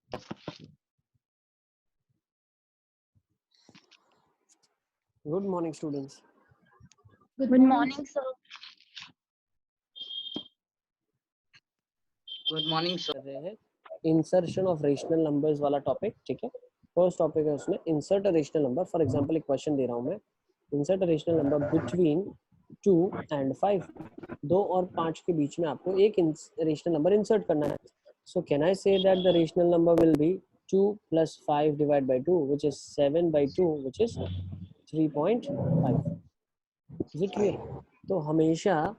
Good morning, students. Good morning, sir. Good morning कर रहे हैं इंसर्शन ऑफ रेशनल नंबर्स वाला टॉपिक, ठीक है। फर्स्ट टॉपिक है उसमें insert a rational number. For example एक क्वेश्चन दे रहा हूं मैं, insert a rational number between 2 and 5। 2 और 5 के बीच में आपको एक रेशनल नंबर इंसर्ट करना है। So can I say that the rational number will be 2 + 5 divide by 2 which is 7/2 which is 3.5। Is it clear? तो हमेशा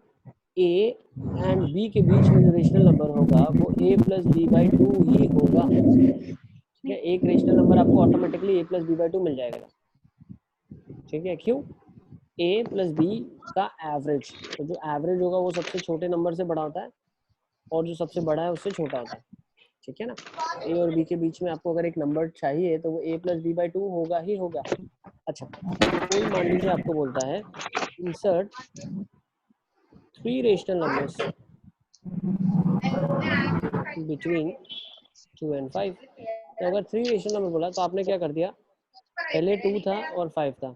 a एंड b के बीच में जो रेशनल नंबर होगा वो a + b/2 ही होगा, ठीक है। एक रेशनल नंबर आपको ऑटोमेटिकली a + b/2 मिल जाएगा, ठीक है। क्यों? a + b का एवरेज, तो जो एवरेज होगा वो सबसे छोटे नंबर से बड़ा होता है और जो सबसे बड़ा है उससे छोटा होता है, ठीक है ना। a और b के बीच में आपको अगर एक नंबर चाहिए तो वो a + b/2 होगा ही होगा। अच्छा, कोई मान लीजिए आपको बोलता है insert 3 rational numbers between 2 and 5। तो अगर 3 रेशनल नंबर बोला तो आपने क्या कर दिया, पहले 2 था और 5 था।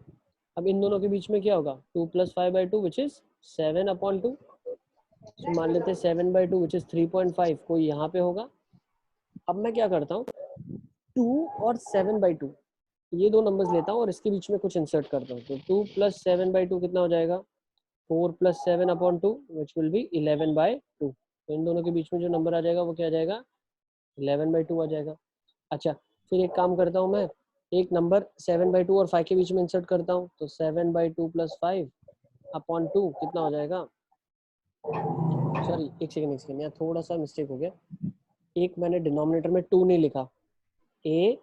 अब इन दोनों के बीच में क्या होगा, 2 + 5/2 विच इज 7/2। तो मान लेते हैं 7/2 विच इज 3.5 कोई यहाँ पे होगा। अब मैं क्या करता हूँ, 2 और 7/2 ये दो नंबर्स लेता हूँ और इसके बीच में कुछ इंसर्ट करता हूँ। तो 2 + 7/2 कितना हो जाएगा, 4 + 7/2 विच विल बी 11/2। तो इन दोनों के बीच में जो नंबर आ जाएगा वो क्या आ जाएगा, 11/2 आ जाएगा। अच्छा, फिर एक काम करता हूँ मैं, एक नंबर 7/2 और 5 के बीच में इंसर्ट करता हूँ। तो 7/2 + 5/2 कितना हो जाएगा, सॉरी एक सेकेंड यहाँ थोड़ा सा मिस्टेक हो गया। एक मैंने डिनोमिनेटर में 2 नहीं लिखा, a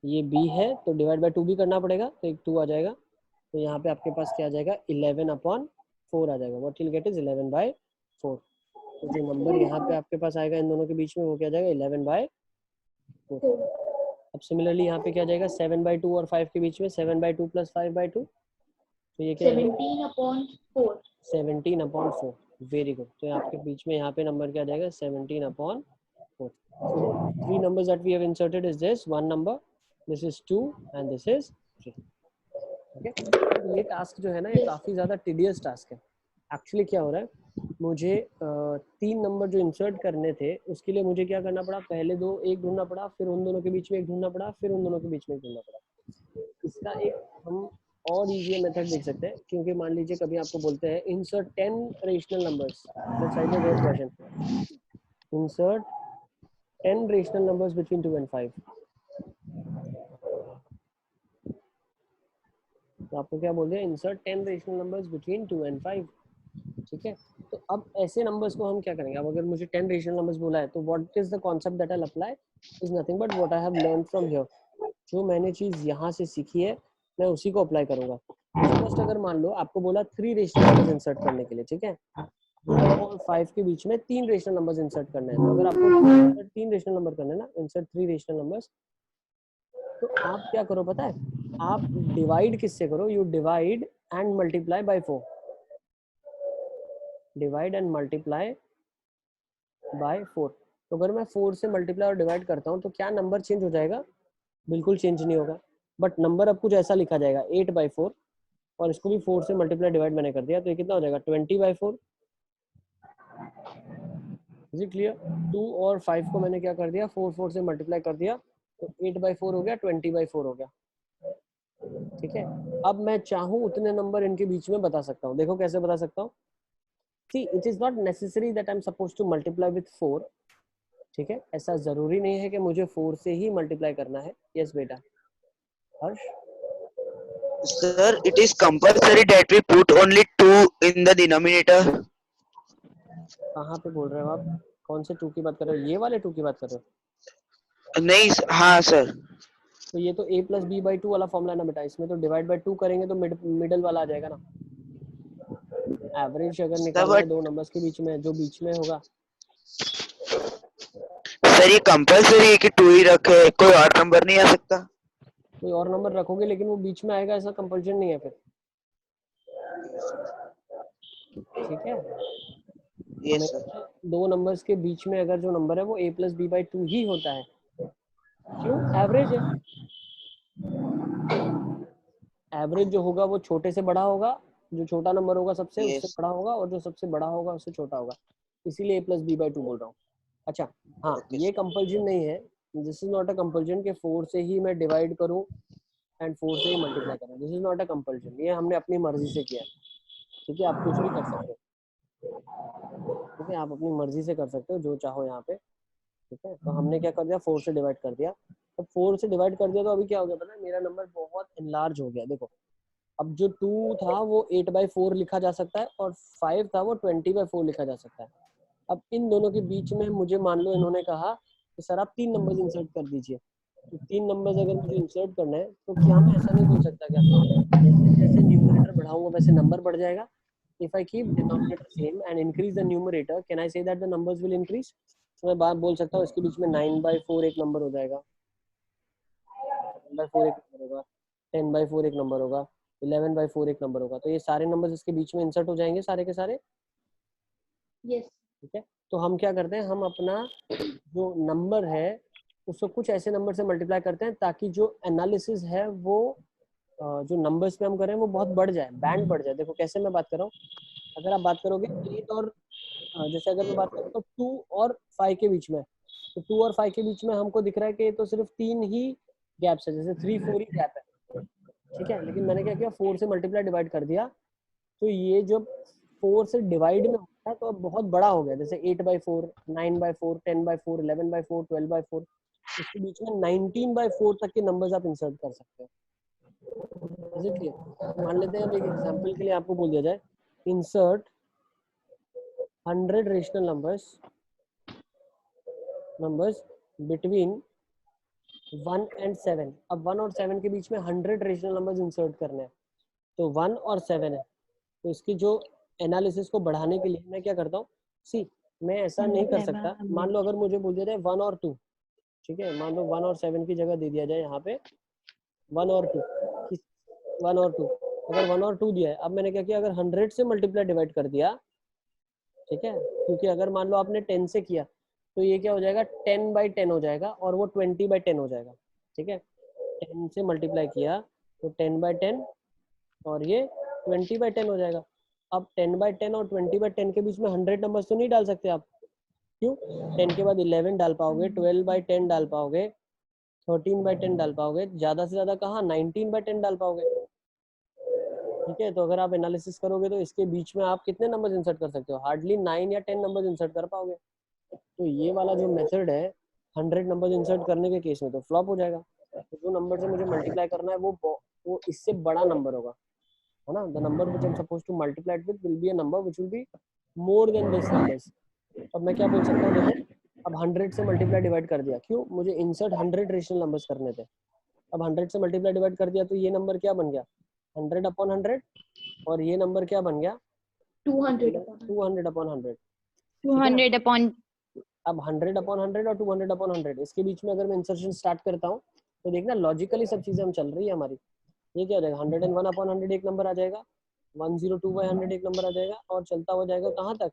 ये b है तो डिवाइड बाय 2 भी करना पड़ेगा, तो एक 2 आ जाएगा। तो यहाँ पे आपके पास क्या आ जाएगा, 11/4 आ जाएगा। What will get is 11/4। तो जो नंबर यहाँ पे आपके पास आएगा इन दोनों के बीच में वो क्या जाएगा, 11/4। अब सिमिलरली यहाँ पे क्या जाएगा, 7/2 और 5 के बीच में 7/2 + 5/2, तो ये क्या 17/4। 17/4। Very good. तो आपके बीच में यहाँ पे नंबर क्या जाएगा, 17/4। So 3 numbers that we have inserted is this one number, this is 2 and this is 3। Okay, ये टास्क जो है ना ये काफ़ी ज़्यादा टिडियस टास्क है। एक्चुअली क्या हो रहा है, मुझे 3 नंबर जो इंसर्ट करने थे उसके लिए मुझे क्या करना पड़ा, पहले एक ढूंढना पड़ा, फिर उन दोनों के बीच में एक ढूंढना पड़ा, फिर उन दोनों के बीच में एक ढूंढना पड़ा। इसका एक हम और इजी मेथड देख सकते हैं, क्योंकि मान लीजिए कभी आपको बोलते हैं insert 10 rational numbers. Let's write the question, insert 10 rational numbers between 2 and 5। तो आपको क्या बोल दिया, insert 10 rational numbers between 2 and 5, ठीक है। तो अब ऐसे नंबर्स को हम क्या करेंगे, अब अगर मुझे 10 रेशनल नंबर्स बोला है तो what is the concept that I will apply is nothing but what I have learn from here. जो मैंने चीज़ यहाँ से सीखी है मैं उसी को अप्लाई करूंगा। फर्स्ट अगर मान लो आपको बोला 3 रेशनल नंबर्स इंसर्ट करने के लिए, ठीक है, 2 और 5 के बीच में 3 रेशनल नंबर्स इंसर्ट करना है। तो अगर आपको 3 रेशनल नंबर करना है ना, इंसर्ट 3 रेशनल नंबर्स, तो आप क्या करो पता है, आप डिवाइड किससे करो, you divide and multiply by 4। Divide and multiply by 4। तो अगर मैं 4 से मल्टीप्लाई और डिवाइड करता हूँ तो क्या नंबर चेंज हो जाएगा, बिल्कुल चेंज नहीं होगा। बट नंबर अब कुछ ऐसा लिखा जाएगा 8/4, और इसको भी 4 से मल्टीप्लाई डिवाइड मैंने कर दिया, तो ये कितना हो जाएगा 20/4। Is it clear? 2 और 5 को मैंने क्या कर दिया, 4 से मल्टीप्लाई कर दिया, तो 8/4 हो गया, 20/4 हो गया, ठीक है। अब मैं चाहूँ उतने नंबर इनके बीच में बता सकता हूँ। देखो कैसे बता सकता हूँ, see it is not necessary that I am suppose to multiply with 4, ठीक है। ऐसा जरूरी नहीं है कि मुझे 4 से ही मल्टीप्लाई करना है। यस बेटा हर्ष। Sir, it is compulsory that we put only 2 in the denominator. कहाँ पे बोल रहे हो आप, कौन से 2 की बात कर रहे हो, ये वाले 2 की बात कर रहे हो? नहीं, हाँ सर। तो ये तो a + b/2 वाला फॉर्मूला है ना बेटा, इसमें तो डिवाइड बाय 2 करेंगे तो मिडल वाला आ जाएगा ना। एवरेज अगर निकालना है दो नंबर्स के बीच में, जो बीच में होगा। सर ये कंपल्सरी है कि 2 ही रखे, कोई और नंबर नहीं आ सकता? कोई और नंबर रखोगे लेकिन वो बीच में आएगा, ऐसा कंपल्शन नहीं है फिर, ठीक है। Yes sir. दो नंबर्स के बीच में अगर जो नंबर है वो a + b/2 ही होता है, क्यों? एवरेज है, एवरेज जो होगा वो छोटे से बड़ा होगा, जो छोटा नंबर होगा सबसे उससे Yes. बड़ा होगा, और जो सबसे बड़ा होगा उससे छोटा होगा, इसीलिए a+b/2 बोल रहा हूँ। अच्छा हाँ, Okay, ये sir. कंपल्जन नहीं है, this is not a compulsion के 4 से ही मैं डिवाइड करूँ एंड 4 से ही मल्टीप्लाई करूँ, this is not a compulsion, ये हमने अपनी मर्जी से किया है। ठीक है, आप कुछ भी कर सकते हो, ठीक है, आप अपनी मर्जी से कर सकते हो जो चाहो यहाँ पे। ठीक है, तो हमने क्या कर दिया, 4 से डिवाइड कर दिया। तो 4 से डिवाइड कर दिया तो अभी क्या हो गया पता है, मेरा नंबर बहुत इनलार्ज हो गया। देखो अब जो 2 था वो 8/4 लिखा जा सकता है, और 5 था वो 20/4 लिखा जा सकता है। अब इन दोनों के बीच में मुझे मान लो इन्होंने कहा कि सर आप 3 नंबर्स इंसर्ट कर दीजिए, तो 3 नंबर्स अगर मुझे इंसर्ट करना है तो क्या मैं ऐसा नहीं बोल सकता क्या, जैसे जैसे न्यूमरेटर बढ़ाऊंगा वैसे नंबर बढ़ जाएगा? If I keep denominator same and increase the numerator, can I say that the numbers will increase? तो मैं बात बोल सकता हूँ इसके बीच में 9/4 एक नंबर हो जाएगा, 10/4 एक नंबर होगा, 10/4 एक नंबर होगा, 11/4 एक नंबर होगा, तो ये सारे नंबर्स इसके बीच में इंसर्ट हो जाएंगे सारे के सारे। Yes. ठीक है, तो हम क्या करते हैं, हम अपना जो नंबर है उसको कुछ ऐसे नंबर से मल्टीप्लाई करते हैं ताकि जो एनालिसिस है वो जो नंबर्स पे हम कर रहे हैं वो बहुत बढ़ जाए, बैंड बढ़ जाए। देखो कैसे मैं बात कर रहा हूँ, अगर आप बात करोगे 8 और जैसे अगर मैं बात करूँ तो 2 और 5 के बीच में, तो 2 और 5 के बीच में हमको दिख रहा है कि ये तो सिर्फ 3 ही गैप्स है, जैसे 3-4 ही गैप है। ठीक है, लेकिन मैंने क्या किया, 4 से मल्टीप्लाई डिवाइड कर दिया, तो ये जब 4 से डिवाइड में होता है तो अब बहुत बड़ा हो गया, जैसे 8/4, 9/4, 10/4, 11/4, 12/4, इसके बीच में 19/4 तक के नंबर्स आप इंसर्ट कर सकते हो। Is it clear? मान लेते हैं अब एक एग्जांपल के लिए आपको बोल दिया जाए, insert 100 rational numbers between 1 and 7। अब 1 और 7 के बीच में 100 रेशनल नंबर्स इंसर्ट करने हैं, तो 1 और 7 है, तो इसकी जो एनालिसिस को बढ़ाने के लिए मैं क्या करता हूँ, सी मैं ऐसा नहीं कर सकता, मान लो अगर मुझे बोल दिया जाए 1 और 2, ठीक है, मान लो 1 और 7 की जगह दे दिया जाए यहाँ पे 1 और 2, 1 और 2, अगर 1 और 2 दिया है, अब मैंने क्या किया, अगर 100 से मल्टीप्लाई डिवाइड कर दिया, ठीक है, क्योंकि अगर मान लो आपने 10 से किया तो ये क्या हो जाएगा, 10/10 हो जाएगा, और वो 20/10 हो जाएगा। ठीक है, 10 से मल्टीप्लाई किया तो 10/10, और ये 20/10 हो जाएगा। अब 10/10 और 20/10 के बीच में 100 नंबर्स तो नहीं डाल सकते आप, क्यों? 10 के बाद 11 डाल पाओगे, 12/10 डाल पाओगे, 13/10 डाल पाओगे, ज्यादा से ज्यादा कहाँ 19/10 डाल पाओगे। ठीक है, तो अगर आप एनालिसिस करोगे तो इसके बीच में आप कितने नंबर इंसर्ट कर सकते हो, हार्डली 9 या 10 नंबर इंसर्ट कर पाओगे। तो ये वाला जो मेथड है 100 नंबर इंसर्ट करने के केस में तो फ्लॉप हो जाएगा। तो जो नंबर से मुझे मल्टीप्लाई करना है वो इससे बड़ा नंबर होगा, है ना, the number which I am supposed to multiply with will be a number which will be more than this numbers. अब मैं क्या बोल सकता हूँ, देखो अब 100 से मल्टीप्लाई डिवाइड कर दिया, क्यों, मुझे इंसर्ट 100 रेशनल नंबर्स करने थे। अब 100 से मल्टीप्लाई डिवाइड कर दिया तो ये नंबर क्या बन गया, 100/100, और ये नंबर क्या बन गया, 200/100. 200/100। ठीक है, 200 upon अब 100/100 और 200/100 इसके बीच में अगर मैं इंसर्शन स्टार्ट करता हूँ तो देखना लॉजिकली सब चीजें हम चल रही है हमारी। ये क्या हो जाएगा, 101/100 एक नंबर आ जाएगा, 102/100 एक नंबर आ जाएगा, और चलता हुआ जाएगा कहाँ तक,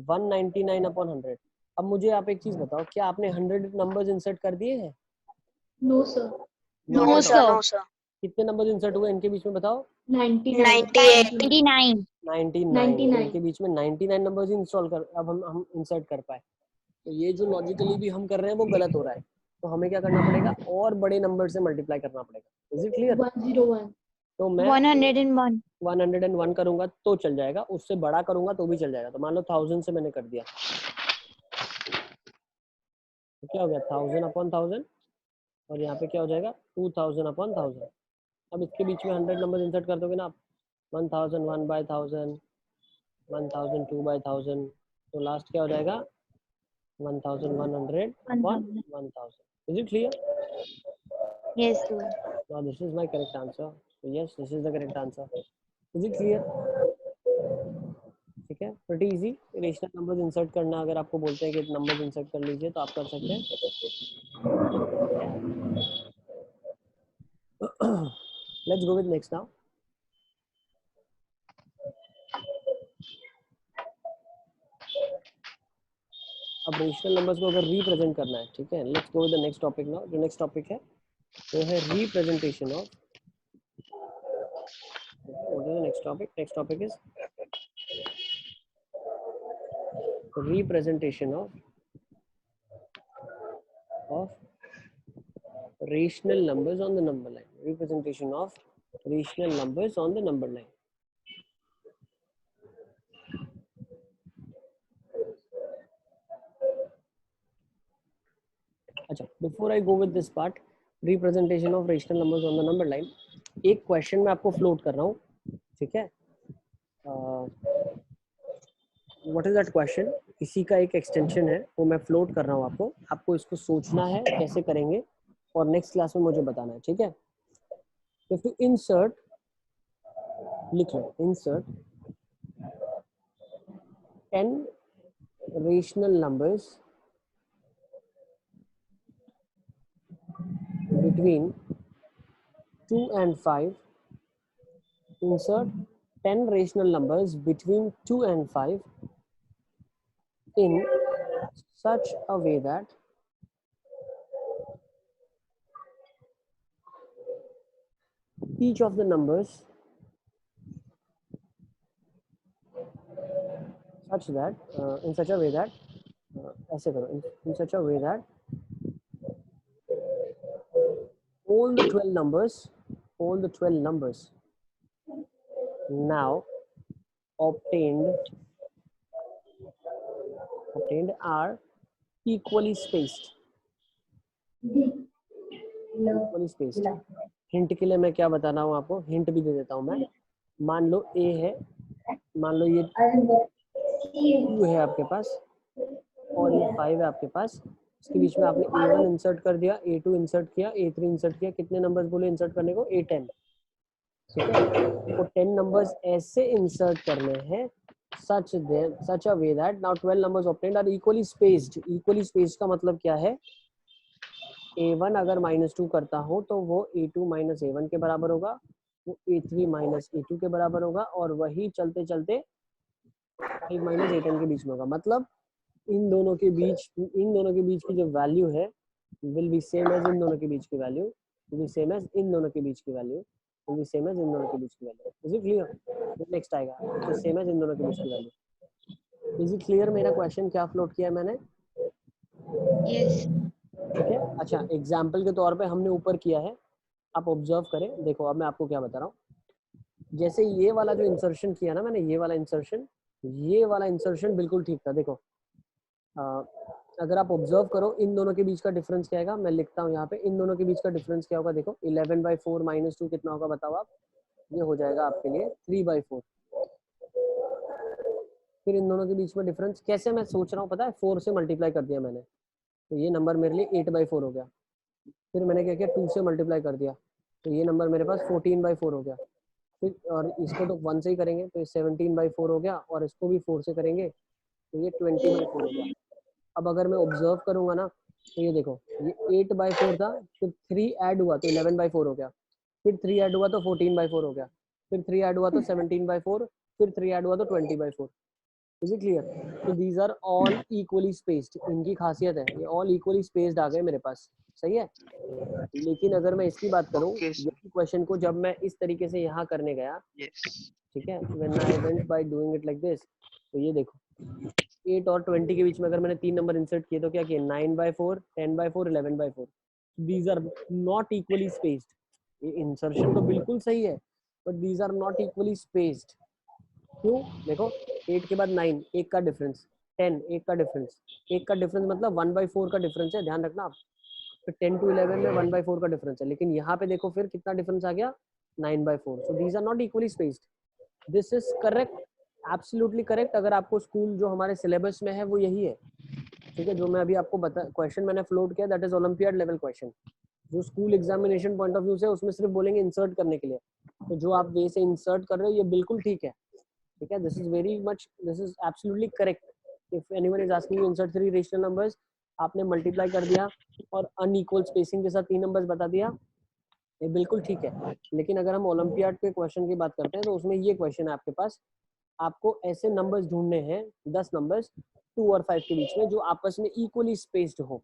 199/100। अब मुझे आप एक चीज बताओ, क्या आपने 100 नंबर्स इंसर्ट कर दिए हैं? No, sir. No, No, sir. no, sir. कितने नंबर्स इंसर्ट हुए इनके बीच में बताओ? 99. 99. 99। तो इनके बीच में 99 नंबर्स ही इंस्टॉल कर, अब हम इंसर्ट कर पाए। तो ये जो लॉजिकली भी हम कर रहे हैं वो गलत हो रहा है, तो हमें क्या करना पड़ेगा, और बड़े नंबर से मल्टीप्लाई करना पड़ेगा। Is it clear? 101. तो मैं 101. 101 करूंगा तो चल जाएगा, उससे बड़ा करूंगा तो भी चल जाएगा। तो मान लो 1000 से मैंने कर दिया, तो क्या हो गया, 1000/1000, और यहाँ पे क्या हो जाएगा, 2000/1000। अब इसके बीच में 100 नंबर इंसर्ट कर दोगे ना आप, 1001/1000, 1002/1000, तो लास्ट क्या हो जाएगा, 1100/1000। Is it clear? Yes, sir. Now this is my correct answer. So yes, this is the correct answer. Is it clear? ठीक है, pretty easy। Rational numbers insert करना, अगर आपको बोलते हैं कि नंबर्स इंसर्ट कर लीजिए तो आप कर सकते हैं। Let's go with next now. अब रेशनल नंबर्स को अगर रिप्रेजेंट करना है, ठीक है, let's go with the next topic now. जो नेक्स्ट टॉपिक है वो है representation of, what is the next topic? Next topic is representation of rational numbers on the number line. Representation of rational numbers on the number line. अच्छा, before I go with this part, representation of rational numbers on the number line, एक question मैं आपको float कर रहा हूँ, ठीक है? What is that question? इसी का एक एक्सटेंशन है, वो मैं फ्लोट कर रहा हूँ आपको। आपको इसको सोचना है कैसे करेंगे और नेक्स्ट क्लास में मुझे बताना है, ठीक है? तो टू इंसर्ट, लिख लो, insert 10 rational numbers between 2 and 5. Insert 10 rational numbers between 2 and 5 in such a way that each of the numbers such that in such a way that ऐसे करो, in such a way that all the 12 numbers now obtained are equally spaced. Hint के लिए मैं क्या बता रहा हूँ आपको, हिंट भी दे देता हूँ मैं। मान लो A है, मान लो ये 2 है आपके पास और ये 5 है आपके पास। इसके बीच में आपने A1 इंसर्ट कर दिया, A2 इंसर्ट किया, A3 इंसर्ट किया। कितने नंबर्स बोले इंसर्ट करने को? A10, ठीक है? तो 10 नंबर्स ऐसे इंसर्ट करने हैं such a way that now 12 numbers obtained are equally spaced. Equally spaced का मतलब क्या है? A1 अगर -2 करता हो तो वो A2 - A1 के बराबर होगा, वो A3 - A2 के बराबर होगा, और वही चलते चलते 5 - A10 के बीच में होगा। मतलब इन दोनों के बीच की जो वैल्यू है will be same as in दोनों के बीच की value, will be same as in दोनों के बीच की value, will be same as in दोनों के बीच की value. Is it clear? Next आएगा तो सेम एज इन दोनों के बीच की वैल्यू। Is it clear? मेरा क्वेश्चन क्या फ्लोट किया है मैंने? Yes. ठीक है। अच्छा, एग्जाम्पल के तौर पे हमने ऊपर किया है, आप ऑब्जर्व करें। देखो अब मैं आपको क्या बता रहा हूँ, जैसे ये वाला जो इंसर्शन किया ना मैंने, ये वाला इंसर्शन बिल्कुल ठीक था। देखो अगर आप ऑब्जर्व करो, इन दोनों के बीच का डिफरेंस क्या आएगा, मैं लिखता हूँ यहाँ पे, इन दोनों के बीच का डिफरेंस क्या होगा। देखो 11/4 - 2 कितना होगा बताओ आप? ये हो जाएगा आपके लिए 3/4। फिर इन दोनों के बीच में डिफरेंस कैसे मैं सोच रहा हूँ पता है? 4 से मल्टीप्लाई कर दिया मैंने, तो ये नंबर मेरे लिए 8/4 हो गया। फिर मैंने क्या किया, 2 से मल्टीप्लाई कर दिया, तो ये नंबर मेरे पास 14/4 हो गया। फिर और इसको तो 1 से ही करेंगे तो ये 17/4 हो गया, और इसको भी 4 से करेंगे तो ये 20/4 हो गया। अब अगर मैं ऑब्जर्व करूंगा ना तो ये देखो, ये 8/4 था, फिर 3 ऐड हुआ तो 11/4 हो गया, फिर 3 ऐड हुआ तो 14/4 हो गया, फिर 3 ऐड हुआ तो 17/4, फिर 3 ऐड हुआ तो 20/4। Is it clear? तो these are all equally spaced, इनकी खासियत है ये ऑल इक्वली स्पेस्ड आ गए मेरे पास, सही है। लेकिन अगर मैं इसकी बात करूं, यही क्वेश्चन को जब मैं इस तरीके से यहाँ करने गया, ठीक है, when I went by doing it like this, तो ये देखो 8 और 20 के बीच में अगर मैंने 3 नंबर इंसर्ट किए तो क्या किए, 9/4, 10/4, 11/4। These are not equally spaced. ये इंसर्शन तो बिल्कुल सही है, but these are not equally spaced. क्यों? देखो 8 के बाद 9, 1 का डिफरेंस, 10, 1 का डिफरेंस, 1 का डिफरेंस मतलब 1/4 का डिफरेंस है, ध्यान रखना आप। फिर 10 to 11 में 1/4 का डिफरेंस है, लेकिन यहाँ पे देखो फिर कितना डिफरेंस आ गया, 9/4। So these are not equally spaced. This is correct, absolutely correct. अगर आपको स्कूल जो हमारे सिलेबस में है वो यही है, ठीक है, जो मैं अभी आपको बता, क्वेश्चन मैंने फ्लोट किया, that is olympiad level question. जो school examination point of view से उसमें सिर्फ बोलेंगे इंसर्ट करने के लिए, तो जो आप वे से इंसर्ट कर रहे हो ये बिल्कुल ठीक है, ठीक है। This is absolutely correct. If anyone is asking you insert 3 rational numbers, आपने मल्टीप्लाई कर दिया और अनइक्वल स्पेसिंग के साथ 3 नंबर्स बता दिया, ये बिल्कुल ठीक है। लेकिन अगर हम ओलंपियाड के क्वेश्चन की बात करते हैं तो उसमें ये क्वेश्चन है आपके पास आपको ऐसे नंबर्स ढूंढने हैं, 10 नंबर्स 2 और 5 के बीच में जो आपस में इक्वली स्पेस्ड हो।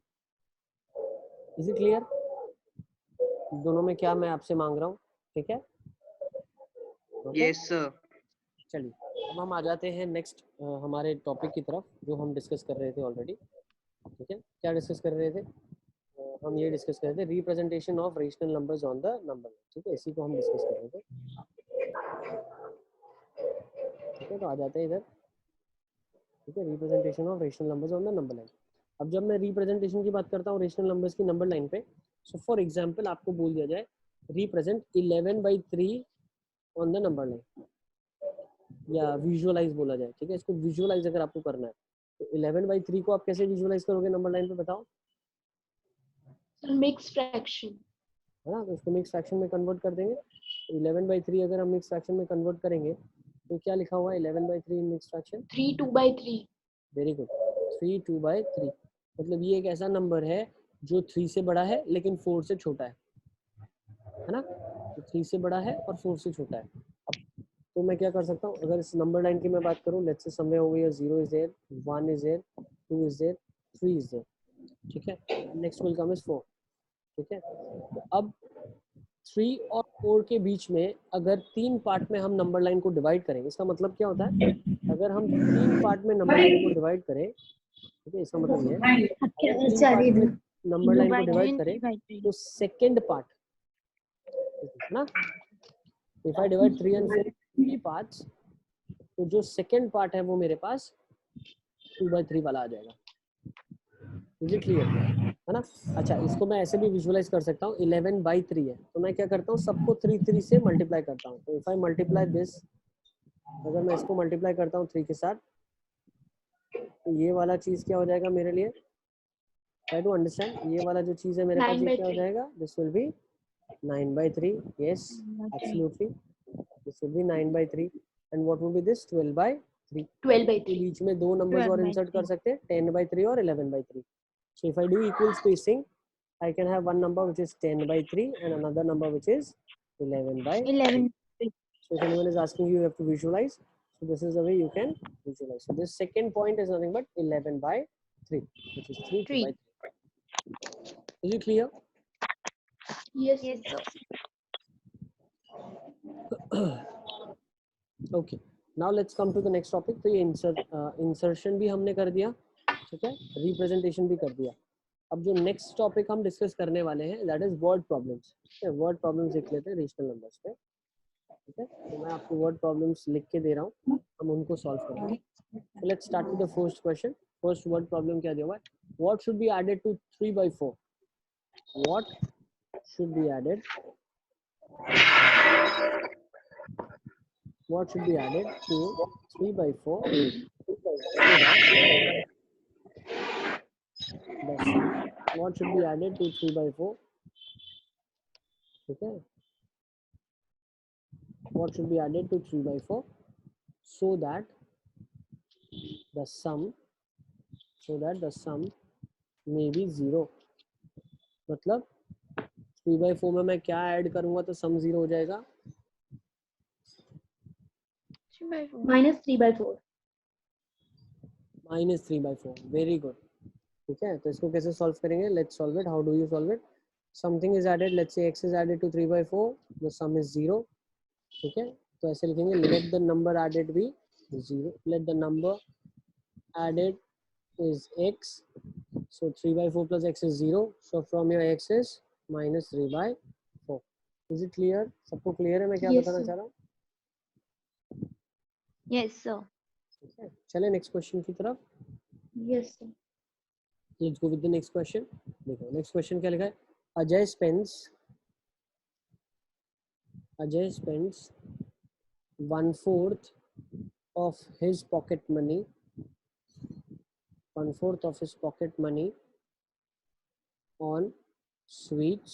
Is it clear? दोनों में क्या मैं आपसे मांग रहा हूँ, ठीक है? Yes, sir. चलिए अब हम आ जाते हैं नेक्स्ट हमारे टॉपिक की तरफ जो हम डिस्कस कर रहे थे ऑलरेडी, ठीक है? क्या डिस्कस कर रहे थे? हम ये डिस्कस कर रहे थे representation of rational numbers on the number, ठीक है? इसी को हम डिस्कस कर रहे थे, ठीक है? तो आ जाते हैं इधर, ठीक है? Representation of rational numbers on the number line. अब जब मैं रिप्रेजेंटेशन की बात करता हूँ रेशनल नंबर्स की नंबर लाइन पे, सो फॉर एग्जांपल आपको बोल दिया जाए represent 11/3 on the number line, या विजुअलाइज बोला जाए, ठीक है? इसको विजुअलाइज अगर आपको करना है तो 11/3 को आप कैसे विजुअलाइज करोगे नंबर लाइन पे, बताओ? Mix fraction. है ना? तो इसको मिक्स फ्रैक्शन में कन्वर्ट कर देंगे। 11/3 अगर हम मिक्स फ्रैक्शन में कन्वर्ट करेंगे तो क्या लिखा हुआ है 11/3 in mix fraction? 3 2/3। Very good, 3 2/3। मतलब ये एक ऐसा नंबर है जो 3 से बड़ा है लेकिन 4 से छोटा है ना? तो 3 से बड़ा है और 4 से छोटा है। अब तो मैं क्या कर सकता हूँ, अगर इस नंबर लाइन की मैं बात करूँ, let's say somewhere over here 0 is there, 1 is there, 2 is there, 3 is there, ठीक है? नेक्स्ट विल कम इज 4, ठीक है? तो अब 3 और 4 के बीच में अगर 3 पार्ट में हम नंबर लाइन को डिवाइड करें, इसका मतलब क्या होता है? अगर हम 3 पार्ट में नंबर लाइन को डिवाइड करें, ठीक है? इसका मतलब ये है अगर 3 पार्ट में नंबर लाइन को डिवाइड करें तो सेकंड पार्ट, है ना? If I divide 3 and 4 3 parts, तो जो सेकंड पार्ट है वो मेरे पास 2/3 वाला आ जाएगा। Is it clear? है ना? अच्छा, इसको मैं ऐसे भी विजुअलाइज कर सकता हूँ, 11/3 है तो मैं क्या करता हूँ, सबको 3 से मल्टीप्लाई करता हूँ। तो इफ आई मल्टीप्लाई दिस, अगर मैं इसको मल्टीप्लाई करता हूँ 3 के साथ, तो ये वाला चीज क्या हो जाएगा मेरे लिए? ट्राई टू अंडरस्टैंड, ये वाला जो चीज है मेरे पास, ये क्या हो 9/3। जाएगा? This will be 9/3। Yes, absolutely, this will be 9/3। And what will be this? 12/3। 12/3 के बीच में दो नंबर्स और इंसर्ट कर सकते हैं, 10/3 और 11/3। So if I do equal spacing, I can have one number which is 10/3 and another number which is 11/3. 11. So if anyone is asking you, you have to visualize. So this is the way you can visualize. So this second point is nothing but 11/3, which is 3 3. 2/3. Is it clear? Yes, Yes, sir. sir. Okay. Now let's come to the next topic. तो ये insertion भी हमने कर दिया, ठीक है? Representation भी कर दिया। अब जो नेक्स्ट टॉपिक हम डिस्कस करने वाले हैं दैट इज वर्ड प्रॉब्लम्स, ठीक है? वर्ड प्रॉब्लम्स देख लेते हैं रेशनल नंबर्स पे, ठीक है? तो मैं आपको वर्ड प्रॉब्लम्स लिख के दे रहा हूँ, हम उनको सॉल्व करेंगे। So let's start with the first question. First word problem क्या दिया हुआ है? What should be added to 3/4? What should be added, what should be added to 3/4 what should be added to 3/4, ठीक है? What should be added to 3/4 so that the sum may be 0? मतलब 3/4 में मैं क्या ऐड करूंगा तो सम 0 हो जाएगा? -3/4। -3/4। वेरी गुड, ठीक है? तो इसको कैसे सॉल्व करेंगे? Let's solve it. How do you solve it? Something is added, let's say x is added to 3/4, the sum is 0, ठीक है? तो ऐसे लिखेंगे, let the number added be 0, let the number added is x, so 3/4 plus x is 0, so from your x is -3/4. Is it clear? सबको clear है मैं क्या Yes, बताना sir. चाह रहा हूँ? Yes, sir. ठीक है, चले नेक्स्ट क्वेश्चन की तरफ। Yes, sir. Let's go with the next question. देखो नेक्स्ट क्वेश्चन क्या लिखा है? Ajay spends 1/4 of his pocket money, 1/4 of his pocket money on sweets,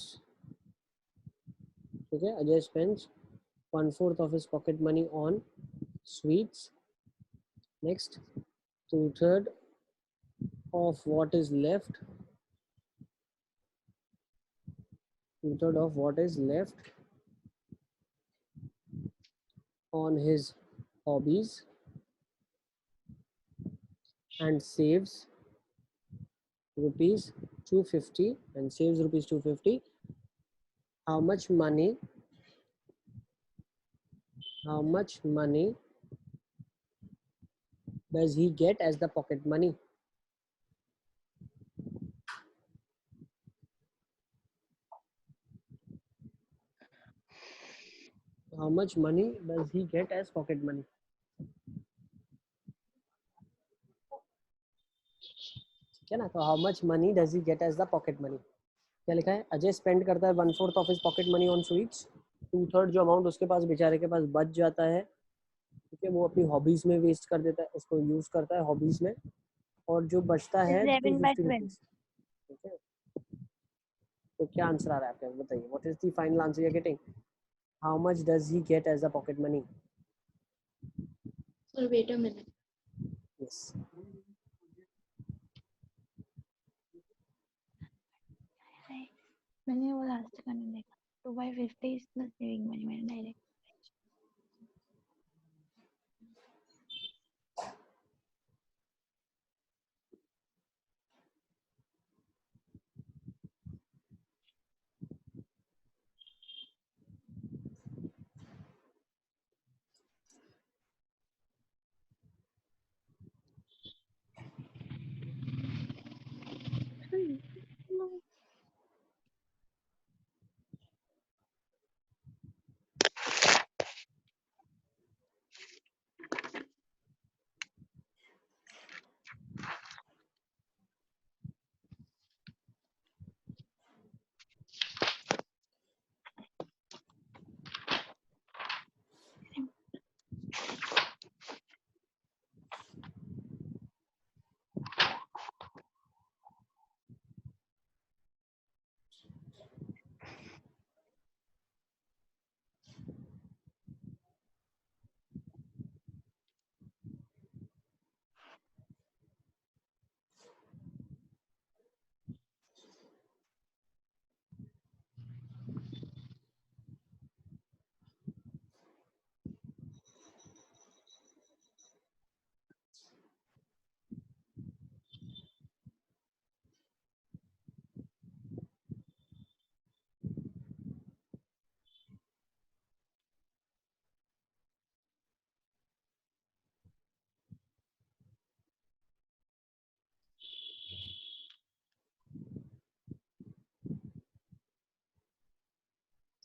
ठीक है? Ajay spends 1/4 of his pocket money on sweets. Next, 2/3 of what is left, 2/3 of what is left on his hobbies, and saves rupees 250 and saves rupees 250, how much money does he get as the pocket money? How much money does he get as pocket money? ठीक है ना, तो how much money does he get as the pocket money? क्या लिखा है? Ajay spend करता है 1/4 of his pocket money on sweets, 2/3 जो अमाउंट उसके पास बेचारे के पास बच जाता है, ठीक है, वो अपनी हॉबीज में वेस्ट कर देता है, उसको यूज करता है हॉबीज में, और जो बचता है 250 रुपीज, ठीक है। तो क्या आंसर आ रहा है आपका, बताइए, what is the final answer you are getting? How much does he get as the pocket money? Sir, wait a minute. Yes, मैंने वो लास्ट का नहीं देखा। 2/50 is the saving money मैंने direct.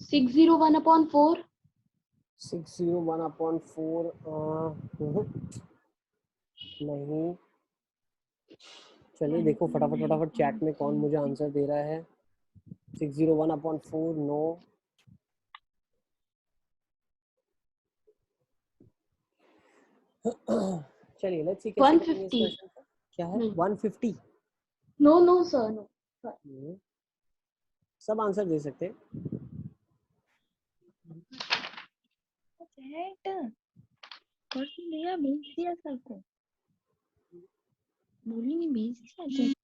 Six zero one upon four. 601/4 नहीं, चलिए देखो फटाफट फटाफट चैट में कौन मुझे आंसर दे रहा है। 601/4 नो, चलिए लेट्स सी कैसे करेंगे इस 150. क्वेश्चन को। क्या है? 150? No, no, sir, no. सब आंसर दे सकते हैं। चैट कर दिया, भेज दिया सबको, बोली नहीं भेज दिया chat.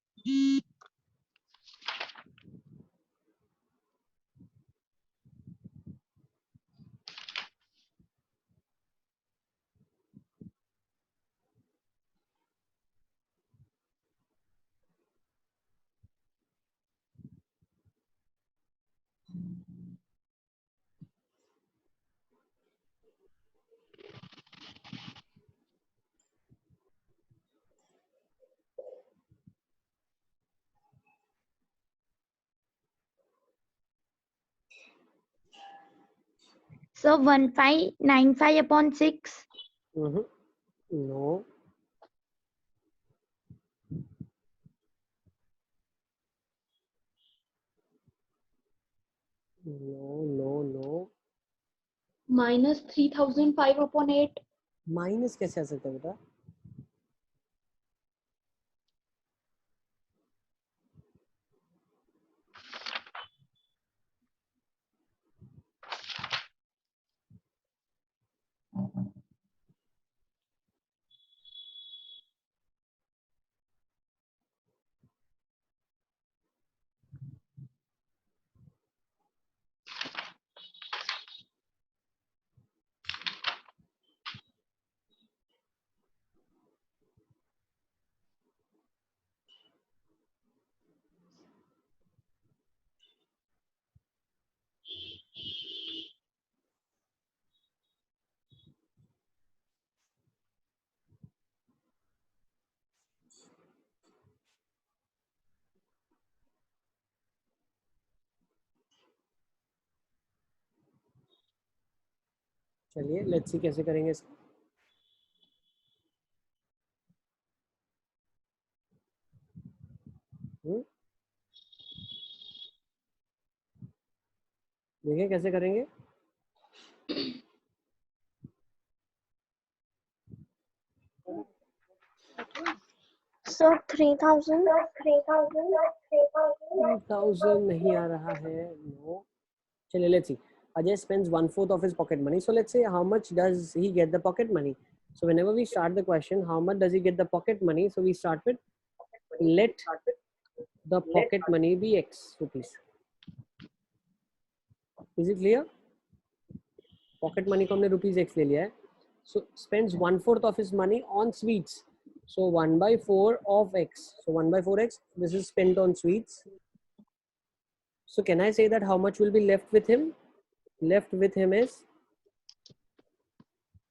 So 1595/6. No, no, no, no. Minus 3005/8. Minus कैसे आ सकता है बेटा? चलिए लेट्स सी कैसे करेंगे इसको। देखिए कैसे करेंगे। So 3000. 3000 नहीं आ रहा है, नो। चलिए let's see. Ajay spends 1/4 of his pocket money. So let's say how much does he get the pocket money? So whenever we start the question, how much does he get the pocket money? So we start with let the pocket money be X rupees. Is it clear? Pocket money को हमने rupees X ले लिया है. So spends 1/4 of his money on sweets. So 1/4 of X. So 1/4 X. This is spent on sweets. So can I say that how much will be left with him? Left with him is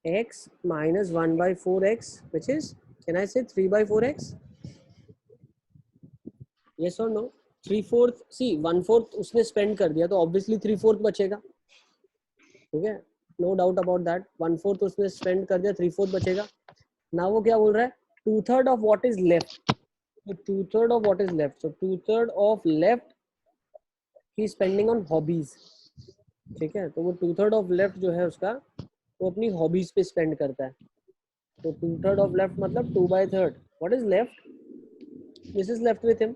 X minus 1/4X, which is, can I say 3/4X? Yes or no? 3/4, see 1/4 उसने spend कर दिया तो obviously 3/4 बचेगा, ठीक है, no doubt about that. 1/4 उसने spend कर दिया, 3/4 बचेगा. Now वो क्या बोल रहा है? 2/3 of what is left. So 2/3 of what is left. So 2/3 of left he is spending on hobbies. ठीक है, तो वो 2/3 of left जो है उसका वो अपनी hobbies पे spend करता है. So 2/3 of left मतलब 2/3. What is left? This is left with him.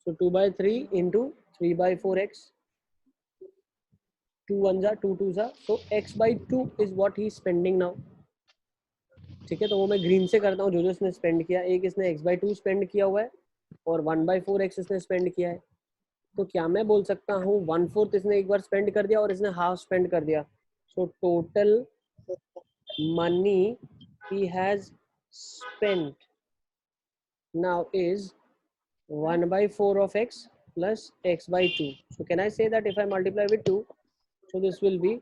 So 2/3 into 3/4x. 2 1 जा 2 2 जा. So x/2 is what he is spending now. ठीक है, तो वो मैं ग्रीन से करता हूँ जो जो इसने स्पेंड किया. एक इसने x/2 स्पेंड किया हुआ है और 1/4x इसने स्पेंड किया है. तो क्या मैं बोल सकता हूँ 1/4 इसने एक बार स्पेंड कर दिया और इसने हाफ स्पेंड कर दिया. So total money he has spent now is 1/4 of x plus x/2. So can I say that if I multiply with 2, so this will be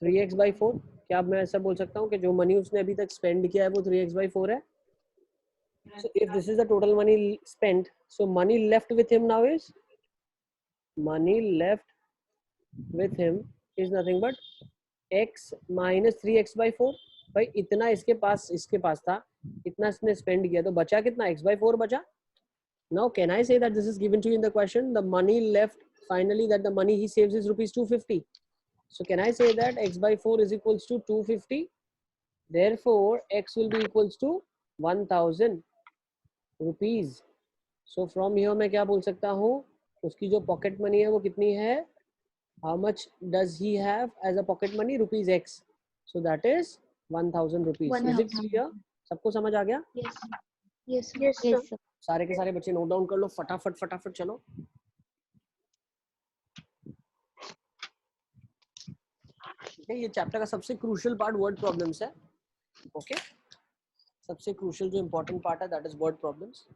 3x/4. क्या अब मैं ऐसा बोल सकता हूँ कि जो मनी उसने अभी तक स्पेंड किया है वो 3x/4 है. So if this is the total money spent, so money left with him now is, money left with him is nothing but x minus 3x/4. भाई इतना इसके पास था, इतना इसने स्पेंड किया तो बचा कितना, x/4 बचा. Now can I say that this is given to you in the question, the money left finally, that the money he saves is rupees 250. So can I say that x/4 is equals to 250? Therefore x will be equals to 1000 rupees. So from here मैं क्या बोल सकता हूँ, उसकी जो pocket money है वो कितनी है, how much does he have as a pocket money, rupees x. So that is 1000 rupees. Is it clear? सबको समझ आ गया? Yes, sir. Yes, sir. Yes, Yes, sir. sir. सारे के सारे बच्चे नोट डाउन कर लो फटाफट फटाफट. चलो ठीक है, ये चैप्टर का सबसे क्रूशियल पार्ट वर्ड प्रॉब्लम्स है. ओके, सबसे क्रूशियल जो इंपॉर्टेंट पार्ट है that is word problems.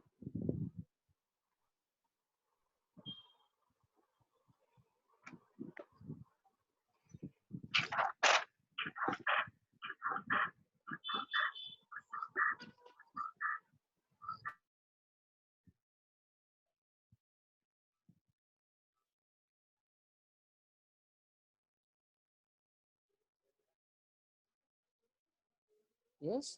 Yes.